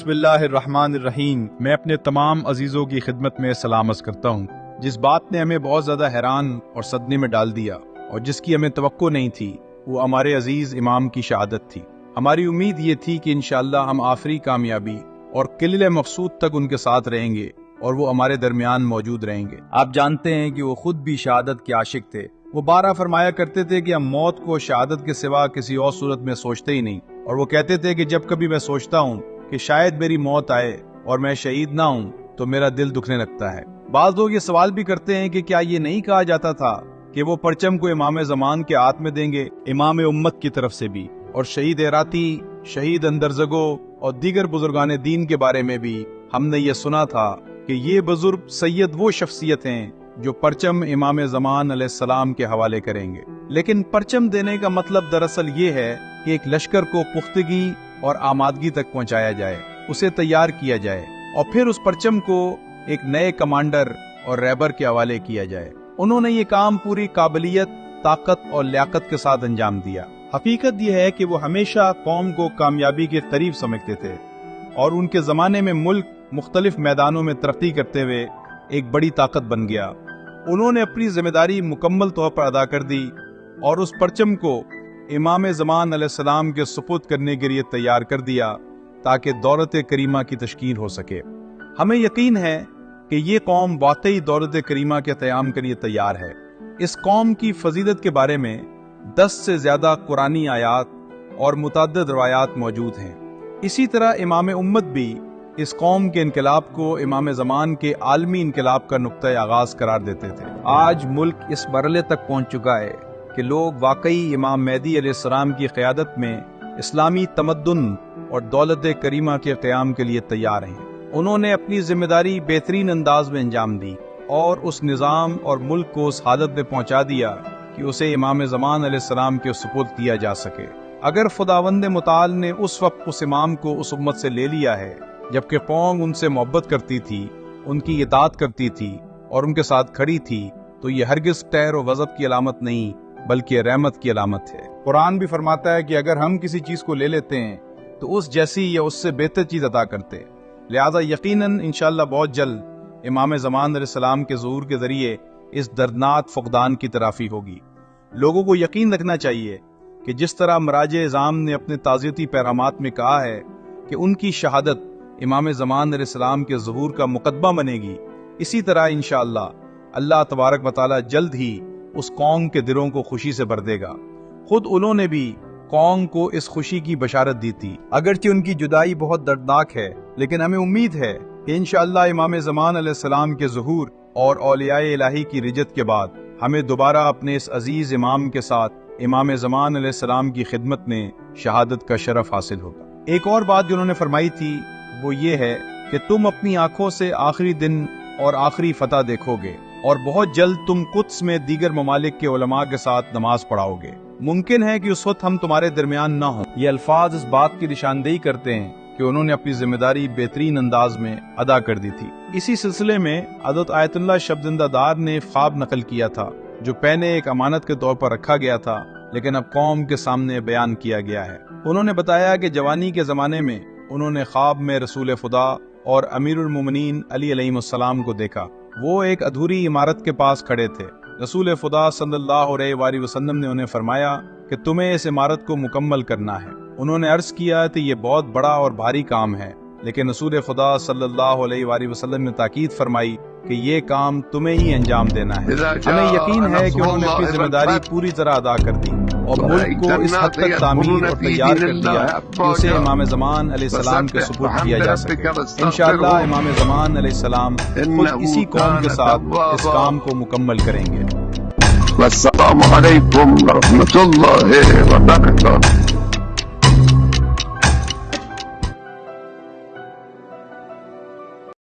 بسم اللہ الرحمن الرحیم۔ میں اپنے تمام عزیزوں کی خدمت میں سلام عرض کرتا ہوں۔ جس بات نے ہمیں بہت زیادہ حیران اور صدمے میں ڈال دیا اور جس کی ہمیں توقع نہیں تھی، وہ ہمارے عزیز امام کی شہادت تھی۔ ہماری امید یہ تھی کہ انشاءاللہ ہم آخری کامیابی اور قلعہ مقصود تک ان کے ساتھ رہیں گے اور وہ ہمارے درمیان موجود رہیں گے۔ آپ جانتے ہیں کہ وہ خود بھی شہادت کے عاشق تھے۔ وہ بارہ فرمایا کرتے تھے کہ ہم موت کو شہادت کے سوا کسی اور صورت میں سوچتے ہی نہیں، اور وہ کہتے تھے کہ جب کبھی میں سوچتا ہوں کہ شاید میری موت آئے اور میں شہید نہ ہوں تو میرا دل دکھنے لگتا ہے۔ بعض لوگ یہ سوال بھی کرتے ہیں کہ کیا یہ نہیں کہا جاتا تھا کہ وہ پرچم کو امام زمان کے ہاتھ میں دیں گے، امام امت کی طرف سے بھی، اور شہید ہراتی، شہید اندرزگو اور دیگر بزرگان دین کے بارے میں بھی ہم نے یہ سنا تھا کہ یہ بزرگ سید وہ شخصیت ہیں جو پرچم امام زمان علیہ السلام کے حوالے کریں گے۔ لیکن پرچم دینے کا مطلب دراصل یہ ہے کہ ایک لشکر کو پختگی اور آمادگی تک پہنچایا جائے، اسے تیار کیا جائے اور پھر اس پرچم کو ایک نئے کمانڈر اور رہبر کے حوالے کیا جائے۔ انہوں نے یہ کام پوری قابلیت، طاقت اور لیاقت کے ساتھ انجام دیا۔ حقیقت یہ ہے کہ وہ ہمیشہ قوم کو کامیابی کے قریب سمجھتے تھے اور ان کے زمانے میں ملک مختلف میدانوں میں ترقی کرتے ہوئے ایک بڑی طاقت بن گیا۔ انہوں نے اپنی ذمہ داری مکمل طور پر ادا کر دی اور اس پرچم کو امام زمان علیہ السلام کے سپرد کرنے کے لیے تیار کر دیا تاکہ دولت کریمہ کی تشکیل ہو سکے۔ ہمیں یقین ہے کہ یہ قوم واقعی دولت کریمہ کے قیام کے لیے تیار ہے۔ اس قوم کی فضیلت کے بارے میں 10 سے زیادہ قرآنی آیات اور متعدد روایات موجود ہیں۔ اسی طرح امام امت بھی اس قوم کے انقلاب کو امام زمان کے عالمی انقلاب کا نقطۂ آغاز قرار دیتے تھے۔ آج ملک اس مرحلے تک پہنچ چکا ہے کہ لوگ واقعی امام مہدی علیہ السلام کی قیادت میں اسلامی تمدن اور دولت کریمہ کے قیام کے لیے تیار ہیں۔ انہوں نے اپنی ذمہ داری بہترین انداز میں انجام دی اور اس نظام اور ملک کو اس حالت میں پہنچا دیا کہ اسے امام زمان علیہ السلام کے سپرد کیا جا سکے۔ اگر خداوند متعال نے اس وقت اس امام کو اس امت سے لے لیا ہے جبکہ قوم ان سے محبت کرتی تھی، ان کی اطاعت کرتی تھی اور ان کے ساتھ کھڑی تھی، تو یہ ہرگز قہر و غضب کی علامت نہیں بلکہ رحمت کی علامت ہے۔ قرآن بھی فرماتا ہے کہ اگر ہم کسی چیز کو لے لیتے ہیں تو اس جیسی یا اس سے بہتر چیز عطا کرتے، لہذا یقیناً انشاءاللہ بہت جلد امام زمان علیہ السلام کے ظہور کے ذریعے اس دردناک فقدان کی ترافی ہوگی۔ لوگوں کو یقین رکھنا چاہیے کہ جس طرح مراجع اعظام نے اپنے تعزیتی پیغامات میں کہا ہے کہ ان کی شہادت امام زمان علیہ السلام کے ظہور کا مقدمہ بنے گی، اسی طرح انشاءاللہ اللہ تبارک و تعالی جلد ہی اس قوم کے دلوں کو خوشی سے بھر دے گا۔ خود انہوں نے بھی قوم کو اس خوشی کی بشارت دی تھی۔ اگرچہ ان کی جدائی بہت دردناک ہے، لیکن ہمیں امید ہے کہ انشاءاللہ امام زمان علیہ السلام کے ظہور اور اولیاء الہی کی رجت کے بعد ہمیں دوبارہ اپنے اس عزیز امام کے ساتھ امام زمان علیہ السلام کی خدمت میں شہادت کا شرف حاصل ہوگا۔ ایک اور بات جو انہوں نے فرمائی تھی وہ یہ ہے کہ تم اپنی آنکھوں سے آخری دن اور آخری فتح دیکھو گے اور بہت جلد تم قدس میں دیگر ممالک کے علماء کے ساتھ نماز پڑھاؤ گے۔ ممکن ہے کہ اس وقت ہم تمہارے درمیان نہ ہوں۔ یہ الفاظ اس بات کی نشاندہی کرتے ہیں کہ انہوں نے اپنی ذمہ داری بہترین انداز میں ادا کر دی تھی۔ اسی سلسلے میں حضرت آیت اللہ شبزندہ دار نے خواب نقل کیا تھا جو پہلے ایک امانت کے طور پر رکھا گیا تھا لیکن اب قوم کے سامنے بیان کیا گیا ہے۔ انہوں نے بتایا کہ جوانی کے زمانے میں انہوں نے خواب میں رسول خدا اور امیر المومنین علی علیہ السلام کو دیکھا۔ وہ ایک ادھوری عمارت کے پاس کھڑے تھے۔ رسول خدا صلی اللہ علیہ وآلہ وسلم نے انہیں فرمایا کہ تمہیں اس عمارت کو مکمل کرنا ہے۔ انہوں نے عرض کیا کہ یہ بہت بڑا اور بھاری کام ہے، لیکن رسول خدا صلی اللہ علیہ وآلہ وسلم نے تاکید فرمائی کہ یہ کام تمہیں ہی انجام دینا ہے۔ ہمیں یقین ہے کہ انہوں نے اپنی ذمہ داری پوری طرح ادا کر دی اور ملک کو اس حد تک تعمیر اور تیار کر دیا کہ اسے امام زمان علیہ السلام کے سپرد کیا جا سکے۔ انشاءاللہ امام زمان علیہ السلام خود اسی قوم کے ساتھ اس کام کو مکمل کریں گے۔ والسلام علیکم ورحمۃ اللہ وبرکاتہ۔